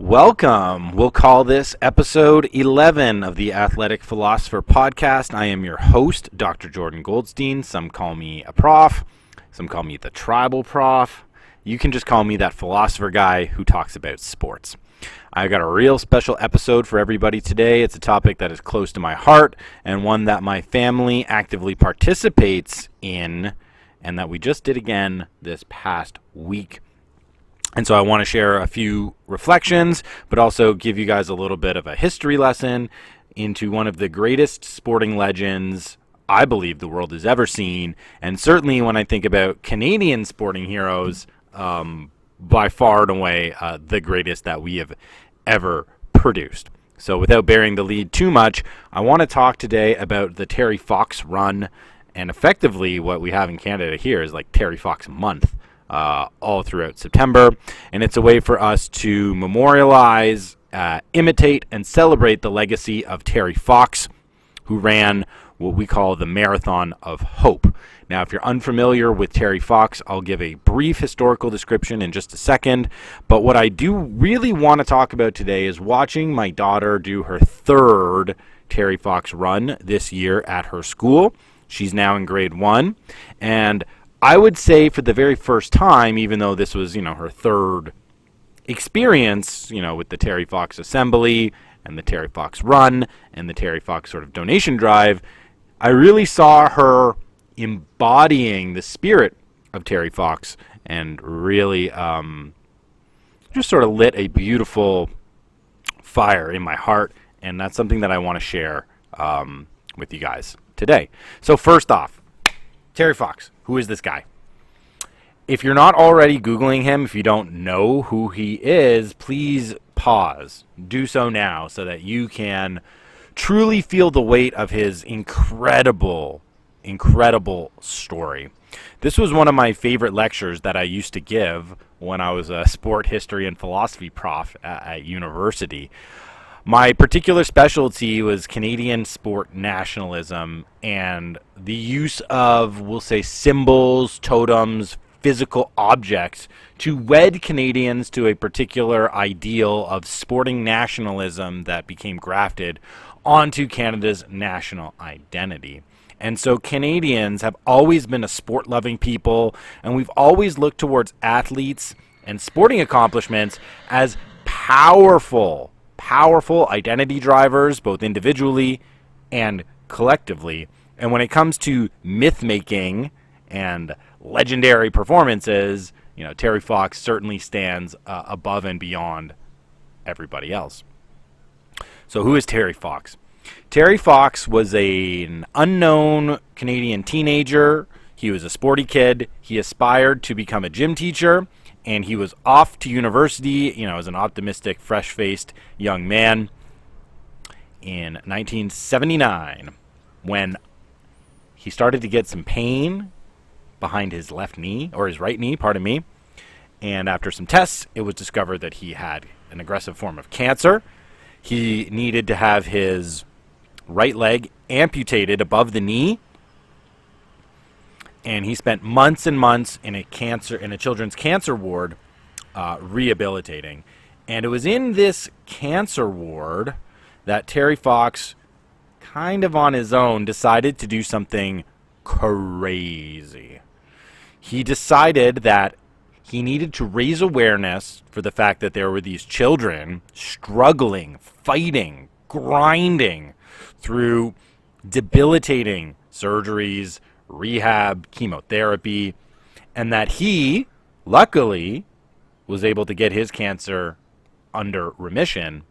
Welcome. We'll call this episode 11 of the Athletic Philosopher Podcast. I am your host, Dr. Jordan Goldstein. Some call me a prof. Some call me the tribal prof. You can just call me that philosopher guy who talks about sports. I got a real special episode for everybody today. It's a topic that is close to my heart and one that my family actively participates in and that we just did again this past week. And so I want to share a few reflections, but also give you guys a little bit of a history lesson into one of the greatest sporting legends I believe the world has ever seen. And certainly when I think about Canadian sporting heroes, by far and away the greatest that we have ever produced. So without bearing the lead too much, I want to talk today about the Terry Fox run. And effectively what we have in Canada here is like Terry Fox month. All throughout September, and it's a way for us to memorialize, imitate, and celebrate the legacy of Terry Fox, who ran what we call the Marathon of Hope. Now, if you're unfamiliar with Terry Fox, I'll give a brief historical description in just a second, but what I do really want to talk about today is watching my daughter do her third Terry Fox run this year at her school. She's now in grade 1, and I would say for the very first time, even though this was, her third experience, with the Terry Fox Assembly and the Terry Fox Run and the Terry Fox sort of donation drive, I really saw her embodying the spirit of Terry Fox and really just sort of lit a beautiful fire in my heart, and that's something that I want to share with you guys today. So first off, Terry Fox. Who is this guy? If you're not already Googling him, if you don't know who he is, please pause. Do so now so that you can truly feel the weight of his incredible story. This was one of my favorite lectures that I used to give when I was a sport history and philosophy prof at university. My particular specialty was Canadian sport nationalism and the use of, we'll say, symbols, totems, physical objects to wed Canadians to a particular ideal of sporting nationalism that became grafted onto Canada's national identity. And so Canadians have always been a sport-loving people, and we've always looked towards athletes and sporting accomplishments as powerful identity drivers, both individually and collectively. And when it comes to myth making and legendary performances, Terry Fox certainly stands above and beyond everybody else. So who is Terry Fox? Terry Fox was an unknown Canadian teenager. He was a sporty kid. He aspired to become a gym teacher, and he was off to university, as an optimistic, fresh-faced young man in 1979 when he started to get some pain behind his left knee, or his right knee, pardon me. And after some tests, it was discovered that he had an aggressive form of cancer. He needed to have his right leg amputated above the knee. And he spent months and months in a children's cancer ward rehabilitating. And it was in this cancer ward that Terry Fox, kind of on his own, decided to do something crazy. He decided that he needed to raise awareness for the fact that there were these children struggling, fighting, grinding through debilitating surgeries, rehab, chemotherapy, and that he, luckily, was able to get his cancer under remission,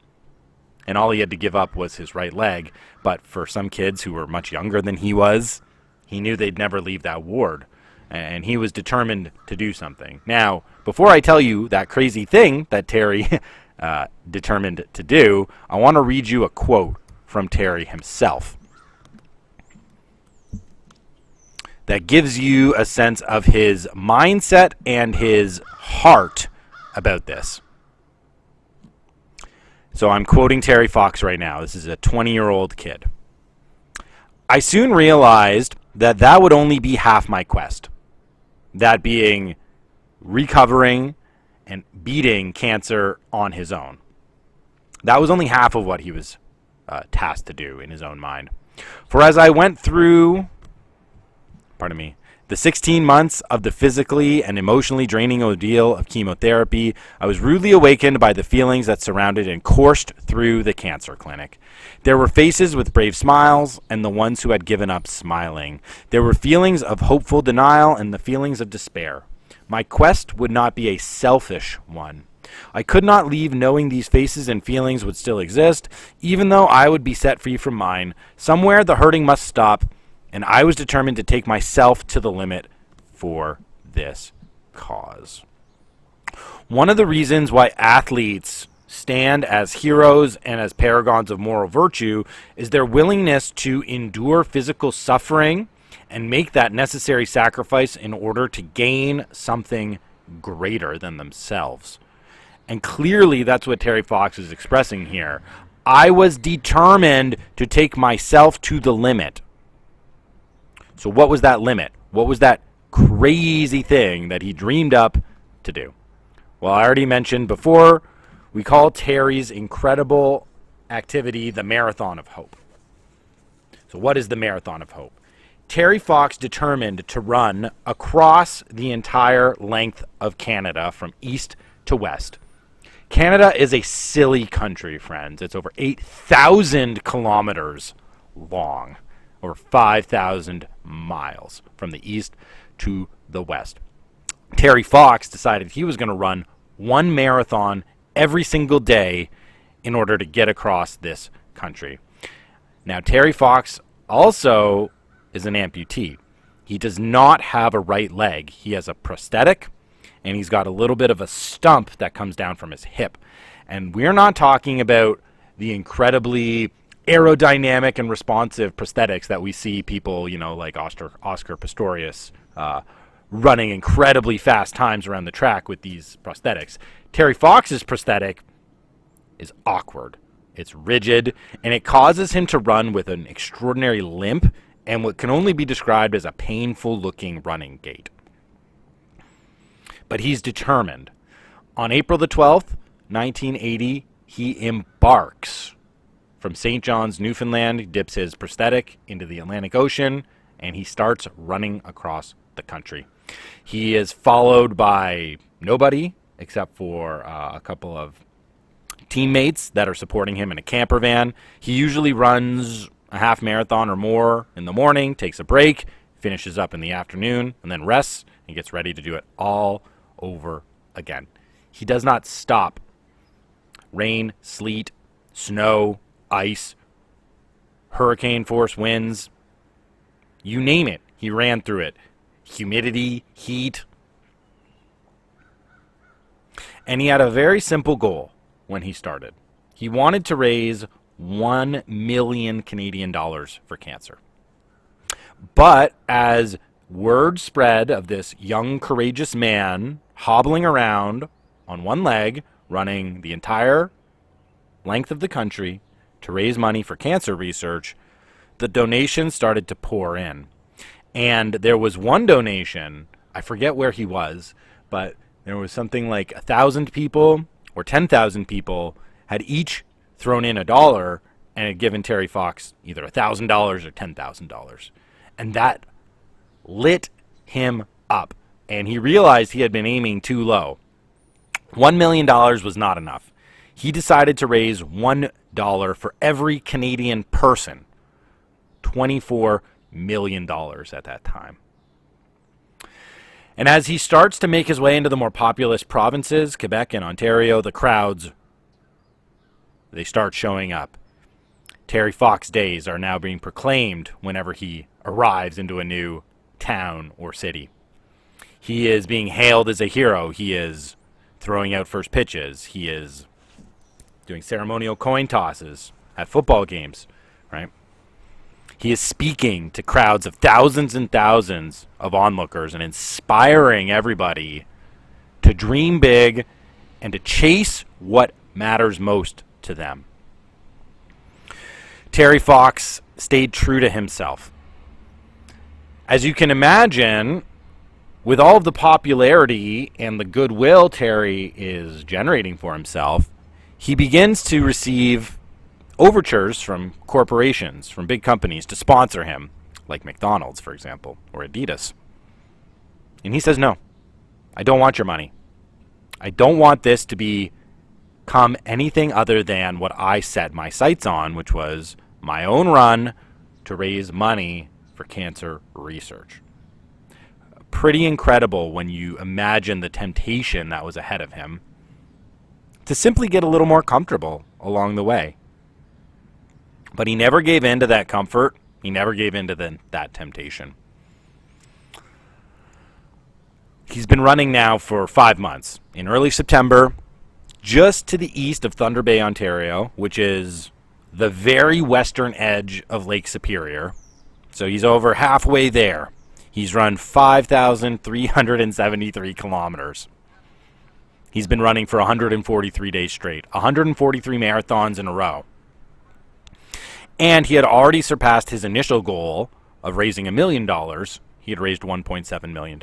and all he had to give up was his right leg. But for some kids who were much younger than he was, he knew they'd never leave that ward, and he was determined to do something. Now, before I tell you that crazy thing that Terry determined to do, I want to read you a quote from Terry himself that gives you a sense of his mindset and his heart about this. So I'm quoting Terry Fox right now. This is a 20-year-old kid. I soon realized that would only be half my quest. That being recovering and beating cancer on his own. That was only half of what he was tasked to do in his own mind. For as I went through, the 16 months of the physically and emotionally draining ordeal of chemotherapy, I was rudely awakened by the feelings that surrounded and coursed through the cancer clinic. There were faces with brave smiles and the ones who had given up smiling. There were feelings of hopeful denial and the feelings of despair. My quest would not be a selfish one. I could not leave knowing these faces and feelings would still exist, even though I would be set free from mine. Somewhere the hurting must stop, and I was determined to take myself to the limit for this cause. One of the reasons why athletes stand as heroes and as paragons of moral virtue is their willingness to endure physical suffering and make that necessary sacrifice in order to gain something greater than themselves. And clearly that's what Terry Fox is expressing here. I was determined to take myself to the limit. So what was that limit? What was that crazy thing that he dreamed up to do? Well, I already mentioned before, we call Terry's incredible activity the Marathon of Hope. So what is the Marathon of Hope? Terry Fox determined to run across the entire length of Canada from east to west. Canada is a silly country, friends. It's over 8,000 kilometers long, or 5,000 miles from the east to the west. Terry Fox decided he was going to run one marathon every single day in order to get across this country. Now, Terry Fox also is an amputee. He does not have a right leg. He has a prosthetic, and he's got a little bit of a stump that comes down from his hip. And we're not talking about the incredibly aerodynamic and responsive prosthetics that we see people, like Oscar Pistorius, running incredibly fast times around the track with these prosthetics. Terry Fox's prosthetic is awkward. It's rigid, and it causes him to run with an extraordinary limp and what can only be described as a painful-looking running gait. But he's determined. On April the 12th, 1980, he embarks from St. John's, Newfoundland, dips his prosthetic into the Atlantic Ocean, and he starts running across the country. He is followed by nobody except for a couple of teammates that are supporting him in a camper van. He usually runs a half marathon or more in the morning, takes a break, finishes up in the afternoon, and then rests and gets ready to do it all over again. He does not stop. Rain, sleet, snow, ice, hurricane force winds, you name it, he ran through it. Humidity, heat. And he had a very simple goal when he started. He wanted to raise 1 million Canadian dollars for cancer. But as word spread of this young, courageous man hobbling around on one leg, running the entire length of the country to raise money for cancer research, the donations started to pour in. And there was one donation, I forget where he was, but there was something like 1,000 people or 10,000 people had each thrown in $1 and had given Terry Fox either $1,000 or $10,000. And that lit him up. And he realized he had been aiming too low. $1 million was not enough. He decided to raise $1 for every Canadian person. $24 million at that time. And as he starts to make his way into the more populous provinces, Quebec and Ontario, the crowds, they start showing up. Terry Fox days are now being proclaimed whenever he arrives into a new town or city. He is being hailed as a hero. He is throwing out first pitches. He is doing ceremonial coin tosses at football games, right? He is speaking to crowds of thousands and thousands of onlookers and inspiring everybody to dream big and to chase what matters most to them. Terry Fox stayed true to himself. As you can imagine, with all of the popularity and the goodwill Terry is generating for himself, he begins to receive overtures from corporations, from big companies to sponsor him, like McDonald's, for example, or Adidas. And he says, no, I don't want your money. I don't want this to become anything other than what I set my sights on, which was my own run to raise money for cancer research. Pretty incredible when you imagine the temptation that was ahead of him to simply get a little more comfortable along the way. But he never gave in to that comfort. He never gave in to that temptation. He's been running now for 5 months. In early September, just to the east of Thunder Bay, Ontario, which is the very western edge of Lake Superior. So he's over halfway there. He's run 5,373 kilometers. He's been running for 143 days straight, 143 marathons in a row. And he had already surpassed his initial goal of raising $1 million. He had raised $1.7 million.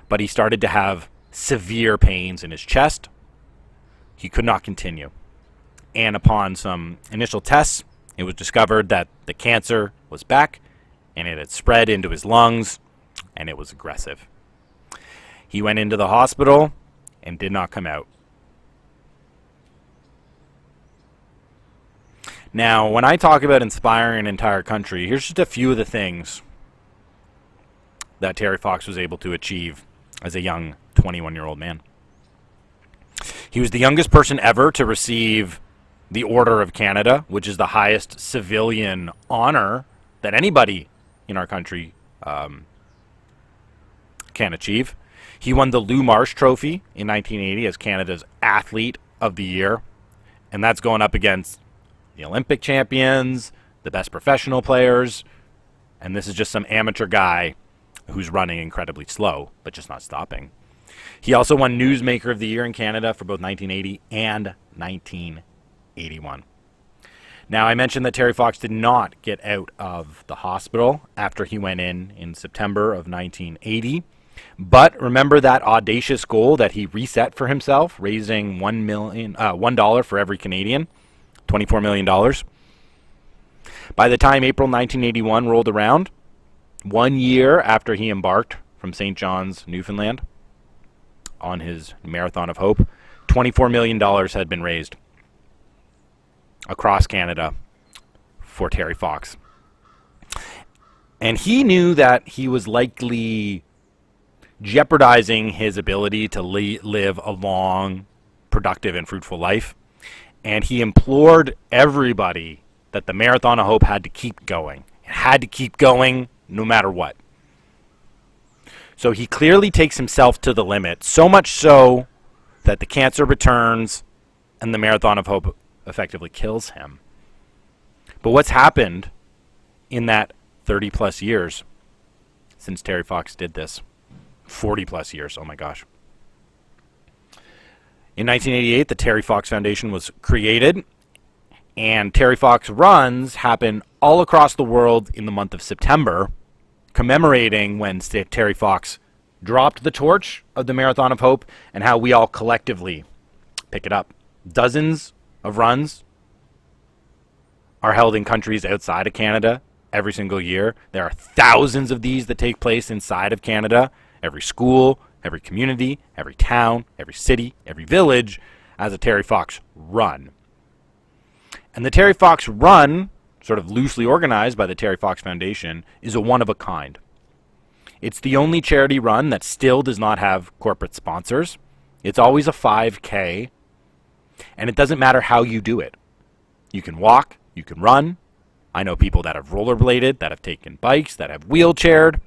But he started to have severe pains in his chest. He could not continue. And upon some initial tests, it was discovered that the cancer was back, and it had spread into his lungs, and it was aggressive. He went into the hospital and did not come out. Now, when I talk about inspiring an entire country, here's just a few of the things that Terry Fox was able to achieve as a young 21-year-old man. He was the youngest person ever to receive the Order of Canada, which is the highest civilian honor that anybody in our country can achieve. He won the Lou Marsh Trophy in 1980 as Canada's Athlete of the Year, and that's going up against the Olympic champions, the best professional players, and this is just some amateur guy who's running incredibly slow, but just not stopping. He also won Newsmaker of the Year in Canada for both 1980 and 1981. Now, I mentioned that Terry Fox did not get out of the hospital after he went in September of 1980. But remember that audacious goal that he reset for himself, raising $1 for every Canadian, $24 million. By the time April 1981 rolled around, 1 year after he embarked from St. John's, Newfoundland, on his Marathon of Hope, $24 million had been raised across Canada for Terry Fox. And he knew that he was likely jeopardizing his ability to live a long, productive, and fruitful life. And he implored everybody that the Marathon of Hope had to keep going. It had to keep going no matter what. So he clearly takes himself to the limit, so much so that the cancer returns and the Marathon of Hope effectively kills him. But what's happened in that 30 plus years since Terry Fox did this? 40 plus years, oh my gosh. In 1988, the Terry Fox Foundation was created, and Terry Fox runs happen all across the world in the month of September, commemorating when Terry Fox dropped the torch of the Marathon of Hope and how we all collectively pick it up. Dozens of runs are held in countries outside of Canada every single year. There are thousands of these that take place inside of Canada. Every school, every community, every town, every city, every village has a Terry Fox run. And the Terry Fox run, sort of loosely organized by the Terry Fox Foundation, is a one-of-a-kind. It's the only charity run that still does not have corporate sponsors. It's always a 5K, and it doesn't matter how you do it. You can walk, you can run. I know people that have rollerbladed, that have taken bikes, that have wheelchaired,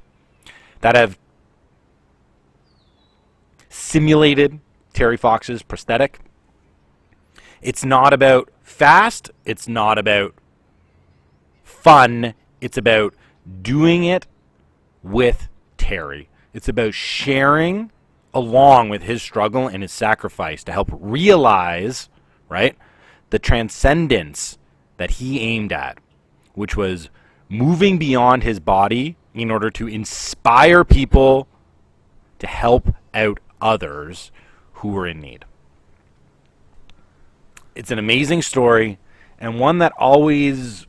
that have simulated Terry Fox's prosthetic. It's not about fast. It's not about fun. It's about doing it with Terry. It's about sharing along with his struggle and his sacrifice to help realize, right, the transcendence that he aimed at, which was moving beyond his body in order to inspire people to help out others who were in need. It's an amazing story, and one that always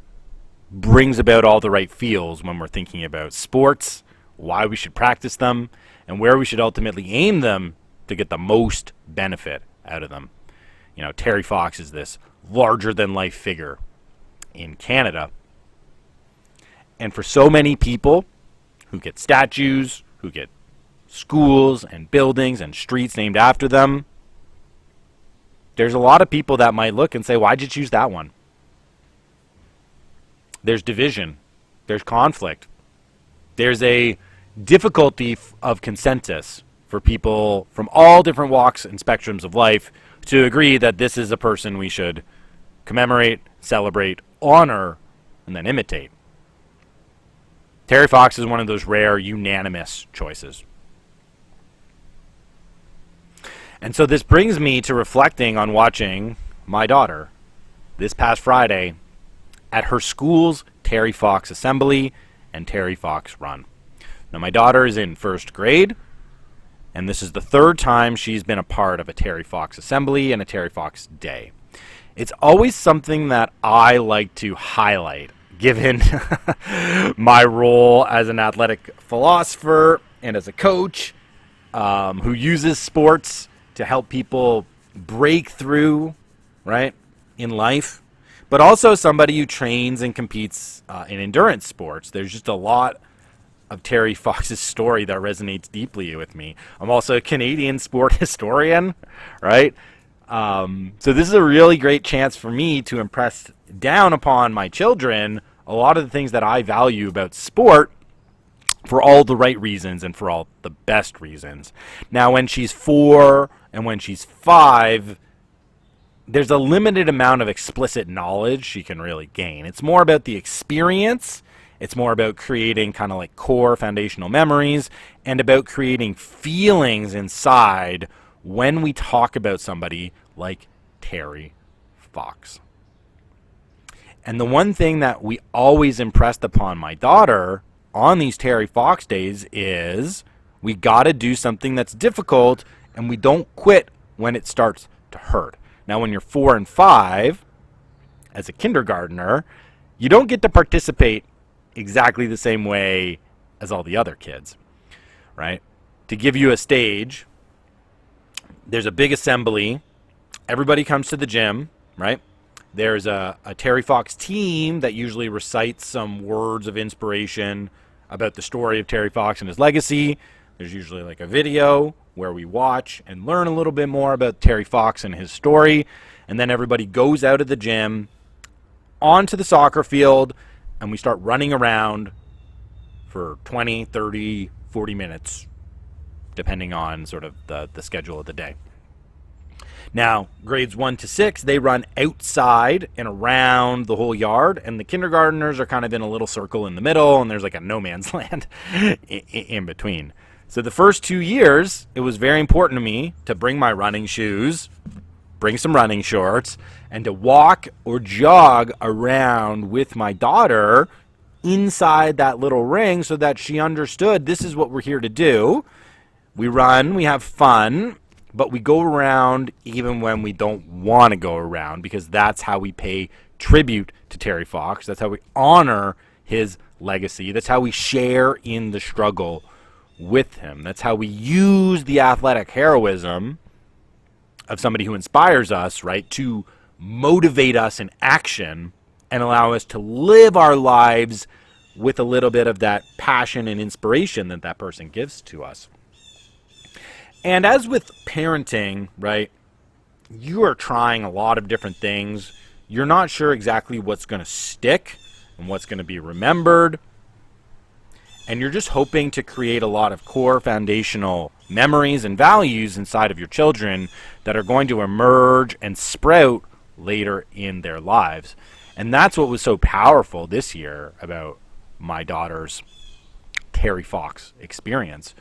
brings about all the right feels when we're thinking about sports, why we should practice them, and where we should ultimately aim them to get the most benefit out of them. You know, Terry Fox is this larger-than-life figure in Canada. And for so many people who get statues, who get schools and buildings and streets named after them, there's a lot of people that might look and say, why'd you choose that one? There's division. There's conflict. There's a difficulty of consensus for people from all different walks and spectrums of life to agree that this is a person we should commemorate, celebrate, honor, and then imitate. Terry Fox is one of those rare unanimous choices. And so this brings me to reflecting on watching my daughter this past Friday at her school's Terry Fox Assembly and Terry Fox Run. Now, my daughter is in first grade, and this is the third time she's been a part of a Terry Fox Assembly and a Terry Fox Day. It's always something that I like to highlight, given my role as an athletic philosopher and as a coach who uses sports to help people break through, right, in life, but also somebody who trains and competes in endurance sports. There's just a lot of Terry Fox's story that resonates deeply with me. I'm also a Canadian sport historian, right? So this is a really great chance for me to impress down upon my children a lot of the things that I value about sport for all the right reasons and for all the best reasons. Now, when she's 4 and when she's 5, there's a limited amount of explicit knowledge she can really gain. It's more about the experience. It's more about creating kind of like core foundational memories and about creating feelings inside when we talk about somebody like Terry Fox. And the one thing that we always impressed upon my daughter on these Terry Fox days is we got to do something that's difficult, and we don't quit when it starts to hurt. Now, when you're 4 and 5, as a kindergartner, you don't get to participate exactly the same way as all the other kids, right? To give you a stage, there's a big assembly. Everybody comes to the gym, right? There's a Terry Fox team that usually recites some words of inspiration about the story of Terry Fox and his legacy. There's usually like a video where we watch and learn a little bit more about Terry Fox and his story. And then everybody goes out of the gym onto the soccer field, and we start running around for 20, 30, 40 minutes, depending on sort of the schedule of the day. Now, grades 1 to 6, they run outside and around the whole yard, and the kindergartners are kind of in a little circle in the middle, and there's like a no man's land in between. So the first 2 years, it was very important to me to bring my running shoes, bring some running shorts, and to walk or jog around with my daughter inside that little ring so that she understood this is what we're here to do. We run, we have fun, but we go around even when we don't want to go around, because that's how we pay tribute to Terry Fox. That's how we honor his legacy. That's how we share in the struggle with him. That's how we use the athletic heroism of somebody who inspires us, right, to motivate us in action and allow us to live our lives with a little bit of that passion and inspiration that that person gives to us. And as with parenting, right, you are trying a lot of different things. You're not sure exactly what's going to stick and what's going to be remembered. And you're just hoping to create a lot of core foundational memories and values inside of your children that are going to emerge and sprout later in their lives. And that's what was so powerful this year about my daughter's Terry Fox experience.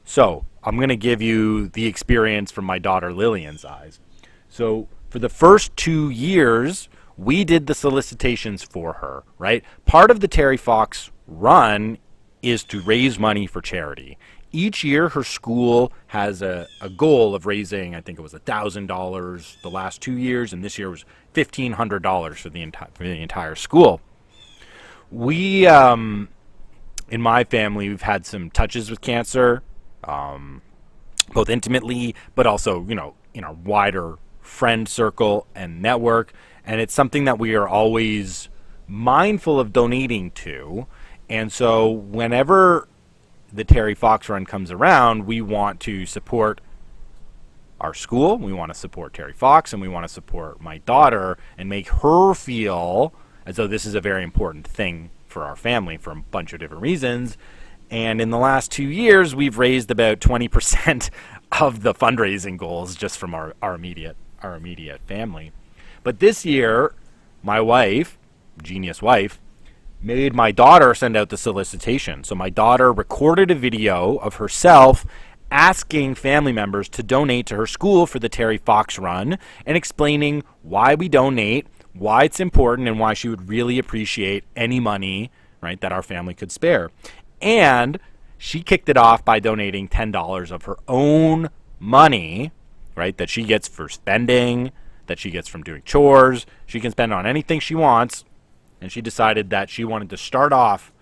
So I'm going to give you the experience from my daughter Lillian's eyes. So for the first 2 years, we did the solicitations for her, right? Part of the Terry Fox run is to raise money for charity each year her school has a goal of raising, I think it was $1,000 the last 2 years, and this year was $1,500 for the entire school. We, in my family, we've had some touches with cancer, both intimately, but also, in our wider friend circle and network. And it's something that we are always mindful of donating to. And so whenever the Terry Fox Run comes around, we want to support our school, we want to support Terry Fox, and we want to support my daughter and make her feel as though this is a very important thing for our family for a bunch of different reasons. And in the last 2 years, we've raised about 20% of the fundraising goals just from our immediate family. But this year, my wife, genius wife, made my daughter send out the solicitation. So my daughter recorded a video of herself asking family members to donate to her school for the Terry Fox Run and explaining why we donate, why it's important, and why she would really appreciate any money, right, that our family could spare. And she kicked it off by donating $10 of her own money, right, that she gets for spending, that she gets from doing chores. She can spend on anything she wants. And she decided that she wanted to start off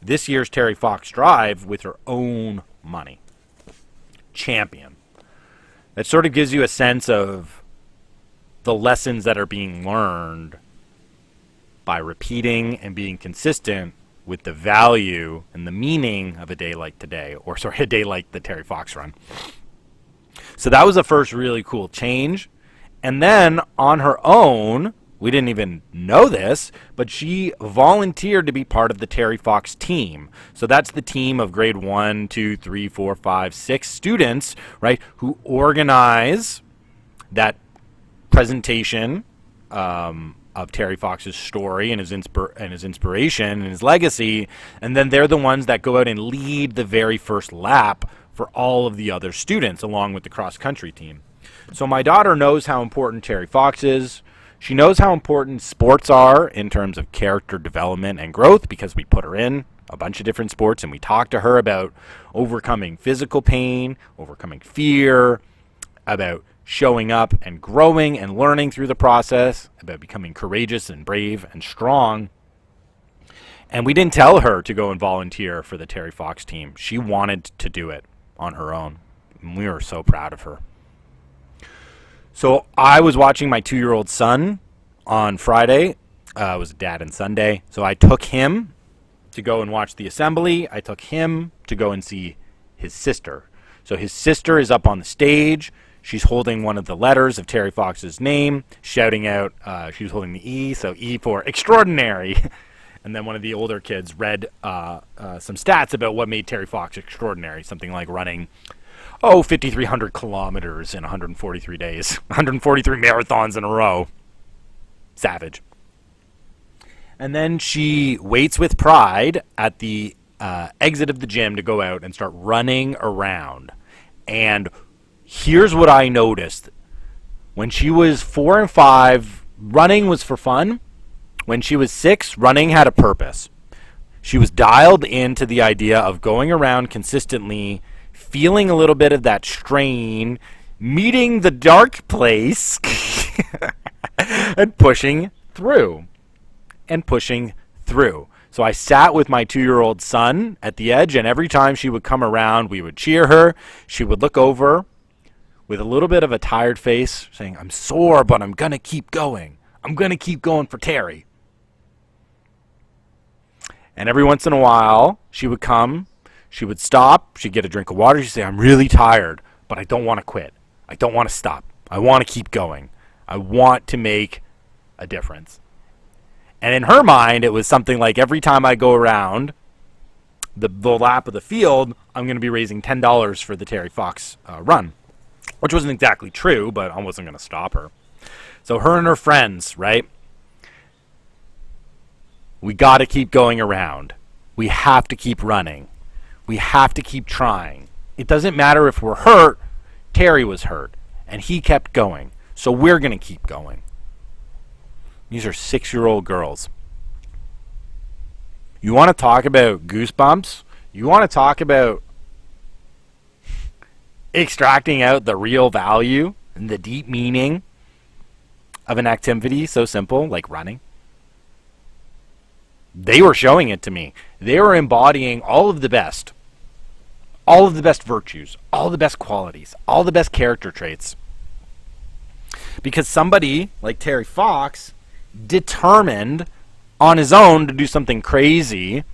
this year's Terry Fox Drive with her own money. Champion. That sort of gives you a sense of the lessons that are being learned by repeating and being consistent with the value and the meaning of a day like today, a day like the Terry Fox Run. So that was the first really cool change. And then on her own, we didn't even know this, but she volunteered to be part of the Terry Fox team. So that's the team of grade 1, 2, 3, 4, 5, 6 students, right, who organize that presentation of Terry Fox's story and his inspiration and his legacy, and then they're the ones that go out and lead the very first lap for all of the other students, along with the cross-country team. So my daughter knows how important Terry Fox is. She knows how important sports are in terms of character development and growth because we put her in a bunch of different sports and we talk to her about overcoming physical pain, overcoming fear, about showing up and growing and learning through the process, about becoming courageous and brave and strong. And we didn't tell her to go and volunteer for the Terry Fox team. She wanted to do it on her own. And we were so proud of her. So I was watching my 2-year-old son on Friday. It was Dad and Sunday. So I took him to go and watch the assembly. I took him to go and see his sister. So his sister is up on the stage. She's holding one of the letters of Terry Fox's name, shouting out, she was holding the E, so E for extraordinary. And then one of the older kids read some stats about what made Terry Fox extraordinary, something like running 5,300 kilometers in 143 days, 143 marathons in a row. Savage. And then she waits with pride at the exit of the gym to go out and start running around. And here's what I noticed. When she was 4 and 5, running was for fun. When she was 6, running had a purpose. She was dialed into the idea of going around consistently, feeling a little bit of that strain, meeting the dark place, and pushing through. So I sat with my 2-year-old son at the edge, and every time she would come around, we would cheer her. She would look over with a little bit of a tired face, saying, "I'm sore, but I'm going to keep going. I'm going to keep going for Terry." And every once in a while, she would come. She would stop. She'd get a drink of water. She'd say, "I'm really tired, but I don't want to quit. I don't want to stop. I want to keep going. I want to make a difference." And in her mind, it was something like every time I go around the lap of the field, I'm going to be raising $10 for the Terry Fox run, which wasn't exactly true, but I wasn't going to stop her. So her and her friends, right? We got to keep going around. We have to keep running. We have to keep trying. It doesn't matter if we're hurt. Terry was hurt, and he kept going. So we're going to keep going. These are 6-year-old girls. You want to talk about goosebumps? You want to talk about extracting out the real value and the deep meaning of an activity so simple like running. They were showing it to me. They were embodying all of the best virtues, all the best qualities, all the best character traits. Because somebody like Terry Fox determined on his own to do something crazy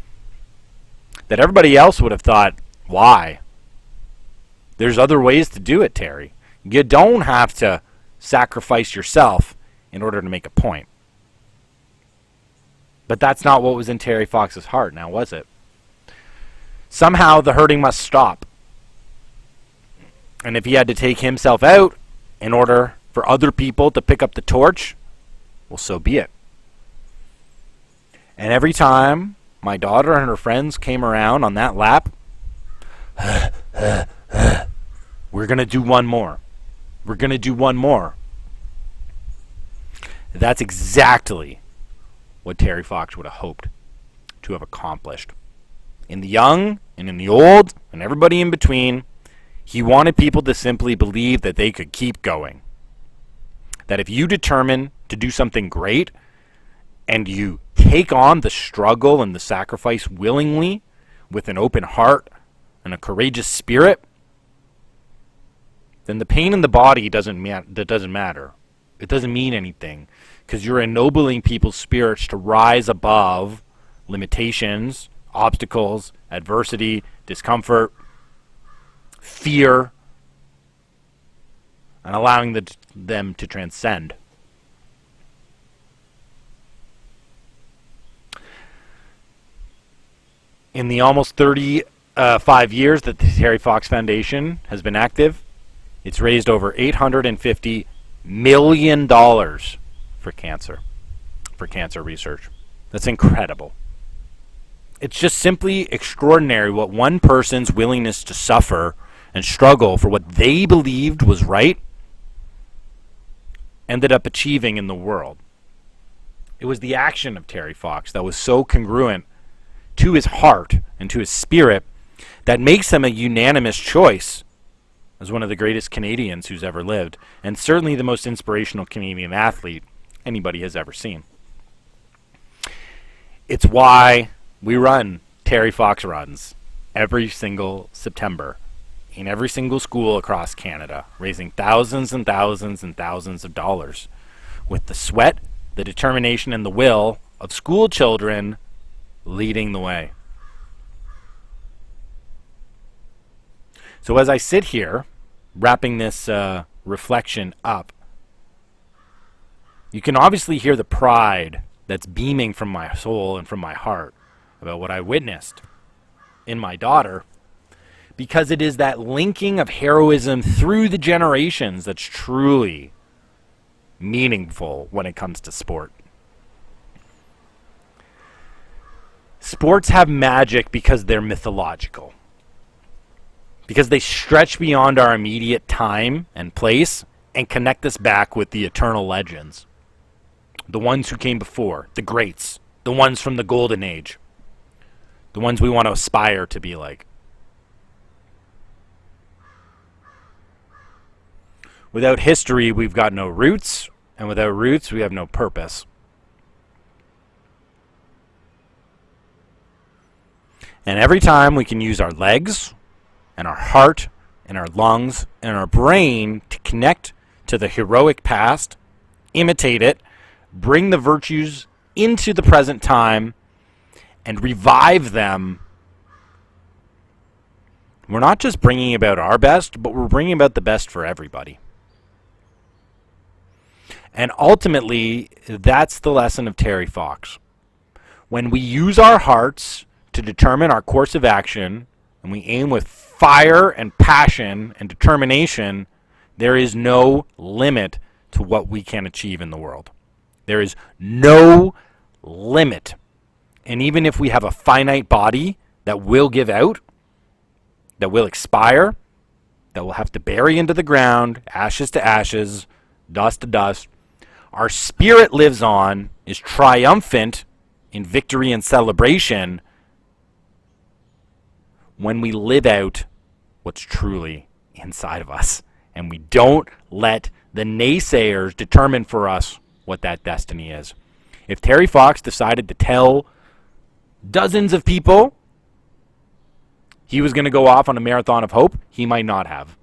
that everybody else would have thought, why? There's other ways to do it, Terry. You don't have to sacrifice yourself in order to make a point. But that's not what was in Terry Fox's heart, now was it? Somehow the hurting must stop. And if he had to take himself out in order for other people to pick up the torch, well, so be it. And every time my daughter and her friends came around on that lap, we're going to do one more. We're going to do one more. That's exactly what Terry Fox would have hoped to have accomplished. In the young and in the old and everybody in between, he wanted people to simply believe that they could keep going. That if you determine to do something great and you take on the struggle and the sacrifice willingly with an open heart and a courageous spirit, then the pain in the body doesn't matter. It doesn't mean anything, because you're ennobling people's spirits to rise above limitations, obstacles, adversity, discomfort, fear, and allowing them to transcend. In the almost 35 years that the Terry Fox Foundation has been active, it's raised over $850 million for cancer research. That's incredible. It's just simply extraordinary what one person's willingness to suffer and struggle for what they believed was right ended up achieving in the world. It was the action of Terry Fox that was so congruent to his heart and to his spirit that makes him a unanimous choice as one of the greatest Canadians who's ever lived, and certainly the most inspirational Canadian athlete anybody has ever seen. It's why we run Terry Fox runs every single September in every single school across Canada, raising thousands and thousands and thousands of dollars with the sweat, the determination, and the will of school children leading the way. So as I sit here, wrapping this reflection up, you can obviously hear the pride that's beaming from my soul and from my heart about what I witnessed in my daughter, because it is that linking of heroism through the generations that's truly meaningful when it comes to sport. Sports have magic because they're mythological, because they stretch beyond our immediate time and place and connect us back with the eternal legends, the ones who came before, the greats, the ones from the golden age, the ones we want to aspire to be like. Without history, we've got no roots, and without roots, we have no purpose. And every time we can use our legs and our heart and our lungs and our brain to connect to the heroic past, imitate it, bring the virtues into the present time, and revive them, we're not just bringing about our best, but we're bringing about the best for everybody. And ultimately, that's the lesson of Terry Fox. When we use our hearts to determine our course of action, and we aim with fire and passion and determination, there is no limit to what we can achieve in the world. There is no limit. And even if we have a finite body that will give out, that will expire, that will have to bury into the ground, ashes to ashes, dust to dust, our spirit lives on, is triumphant in victory and celebration when we live out what's truly inside of us. And we don't let the naysayers determine for us what that destiny is. If Terry Fox decided to tell dozens of people he was going to go off on a marathon of hope, he might not have.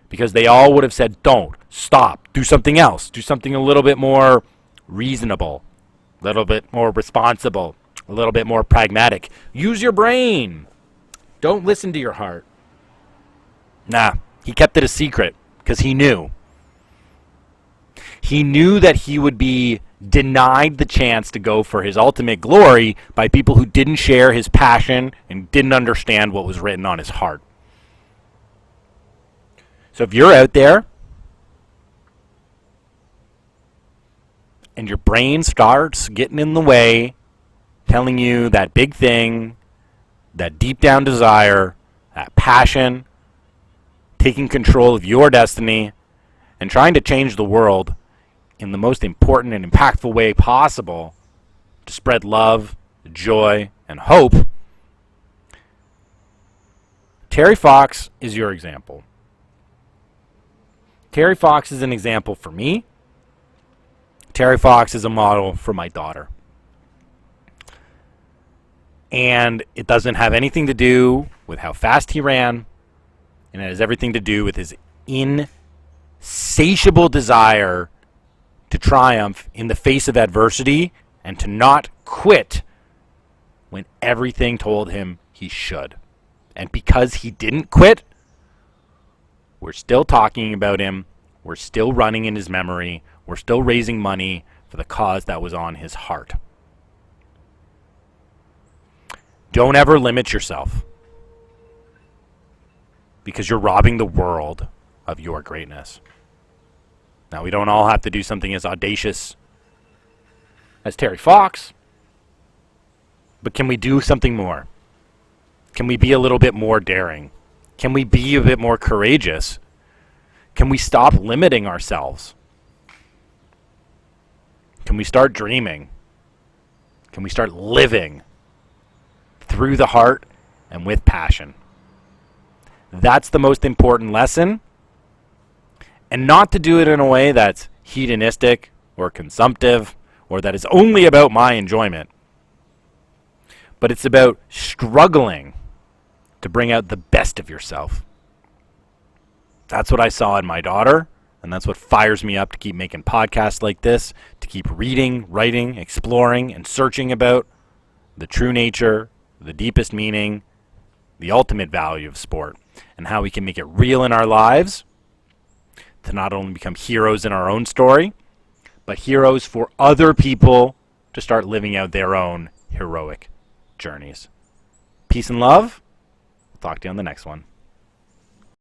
Because they all would have said, don't, stop, do something else. Do something a little bit more reasonable, a little bit more responsible, a little bit more pragmatic. Use your brain. Don't listen to your heart. Nah, he kept it a secret because he knew. He knew that he would be denied the chance to go for his ultimate glory by people who didn't share his passion and didn't understand what was written on his heart. So if you're out there and your brain starts getting in the way, telling you that big thing, that deep down desire, that passion, taking control of your destiny, and trying to change the world in the most important and impactful way possible to spread love, joy, and hope, Terry Fox is your example. Terry Fox is an example for me. Terry Fox is a model for my daughter. And it doesn't have anything to do with how fast he ran, and it has everything to do with his insatiable desire to triumph in the face of adversity and to not quit when everything told him he should. And because he didn't quit, we're still talking about him. We're still running in his memory. We're still raising money for the cause that was on his heart. Don't ever limit yourself, because you're robbing the world of your greatness. Now, we don't all have to do something as audacious as Terry Fox, but can we do something more? Can we be a little bit more daring? Can we be a bit more courageous? Can we stop limiting ourselves? Can we start dreaming? Can we start living through the heart and with passion? That's the most important lesson. And not to do it in a way that's hedonistic or consumptive or that is only about my enjoyment. But it's about struggling to bring out the best of yourself. That's what I saw in my daughter, and that's what fires me up to keep making podcasts like this, to keep reading, writing, exploring, and searching about the true nature, the deepest meaning, the ultimate value of sport, and how we can make it real in our lives to not only become heroes in our own story, but heroes for other people to start living out their own heroic journeys. Peace and love. Talk to you on the next one.